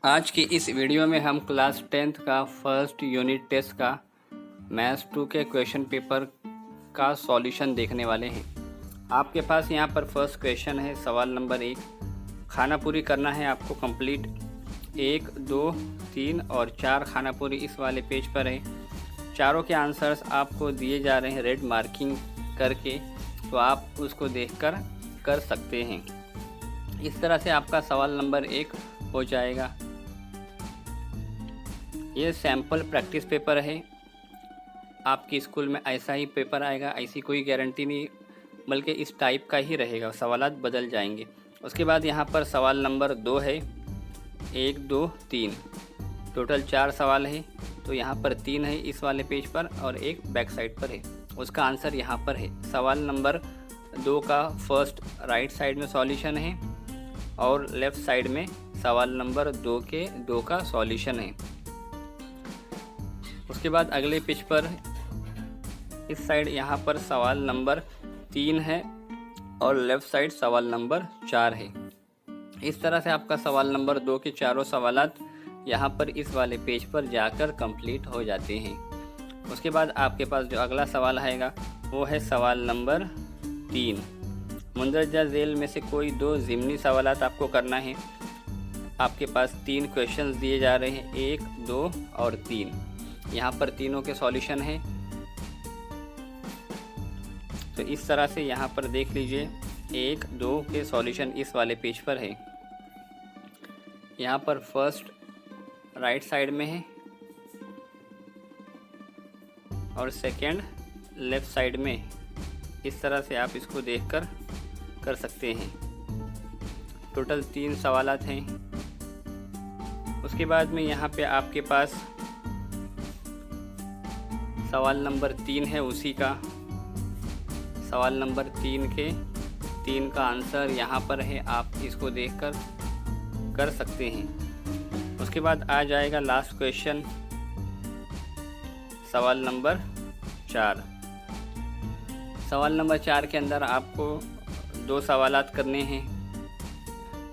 आज की इस वीडियो में हम क्लास 10th का फर्स्ट यूनिट टेस्ट का मैथ्स 2 के क्वेश्चन पेपर का सॉल्यूशन देखने वाले हैं। आपके पास यहाँ पर फर्स्ट क्वेश्चन है, सवाल नंबर 1। खाना पूरी करना है आपको कंप्लीट। 1, 2, 3 और 4 खाना पूरी इस वाले पेज पर है। चारों के आंसर्स आपको दिए जा रहे हैं रेड मार्किंग करके, तो आप उसको देखकर कर सकते हैं। इस तरह से आपका सवाल नंबर 1 हो जाएगा। ये सैम्पल प्रैक्टिस पेपर है। आपकी स्कूल में ऐसा ही पेपर आएगा, ऐसी कोई गारंटी नहीं, बल्कि इस टाइप का ही रहेगा, सवालात बदल जाएंगे। उसके बाद यहाँ पर सवाल नंबर 2 है। 1, 2, 3 टोटल 4 सवाल है, तो यहाँ पर 3 है इस वाले पेज पर और एक बैक साइड पर है। उसका आंसर यहाँ पर है। सवाल नंबर 2 का फर्स्ट राइट साइड में सॉल्यूशन है और लेफ़्ट साइड में सवाल नंबर 2 के 2 का सॉल्यूशन है। उसके बाद अगले पेज पर इस साइड यहाँ पर सवाल नंबर 3 है और लेफ़्ट साइड सवाल नंबर 4 है। इस तरह से आपका सवाल नंबर 2 के चारों सवालात यहाँ पर इस वाले पेज पर जाकर कंप्लीट हो जाते हैं। उसके बाद आपके पास जो अगला सवाल आएगा वो है सवाल नंबर 3। मुंदरजा झेल में से कोई 2 ज़िमनी सवालात आपको करना है। आपके पास 3 क्वेश्चंस दिए जा रहे हैं, 1, 2 और 3। यहाँ पर तीनों के सॉल्यूशन है। तो इस तरह से यहाँ पर देख लीजिए, 1, 2 के सॉल्यूशन इस वाले पेज पर है। यहाँ पर फर्स्ट राइट साइड में है और सेकंड लेफ़्ट साइड में। इस तरह से आप इसको देखकर कर सकते हैं। टोटल 3 सवालात हैं। उसके बाद में यहाँ पे आपके पास सवाल नंबर 3 है, उसी का सवाल नंबर 3 के 3 का आंसर यहाँ पर है। आप इसको देखकर कर सकते हैं। उसके बाद आ जाएगा लास्ट क्वेश्चन, सवाल नंबर 4। सवाल नंबर 4 के अंदर आपको 2 सवालात करने हैं,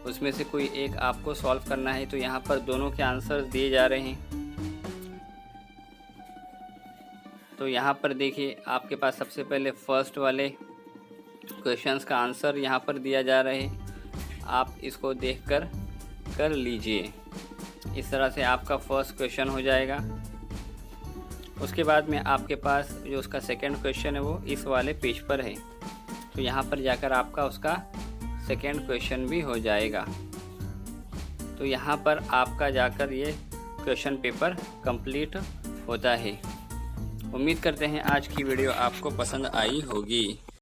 उसमें से कोई एक आपको सॉल्व करना है। तो यहाँ पर दोनों के आंसर दिए जा रहे हैं। तो यहाँ पर देखिए, आपके पास सबसे पहले फर्स्ट वाले क्वेश्चंस का आंसर यहाँ पर दिया जा रहा है। आप इसको देखकर कर लीजिए। इस तरह से आपका फर्स्ट क्वेश्चन हो जाएगा। उसके बाद में आपके पास जो उसका सेकंड क्वेश्चन है वो इस वाले पेज पर है। तो यहाँ पर जाकर आपका उसका सेकंड क्वेश्चन भी हो जाएगा। तो यहाँ पर आपका जाकर ये क्वेश्चन पेपर कंप्लीट होता है। उम्मीद करते हैं आज की वीडियो आपको पसंद आई होगी।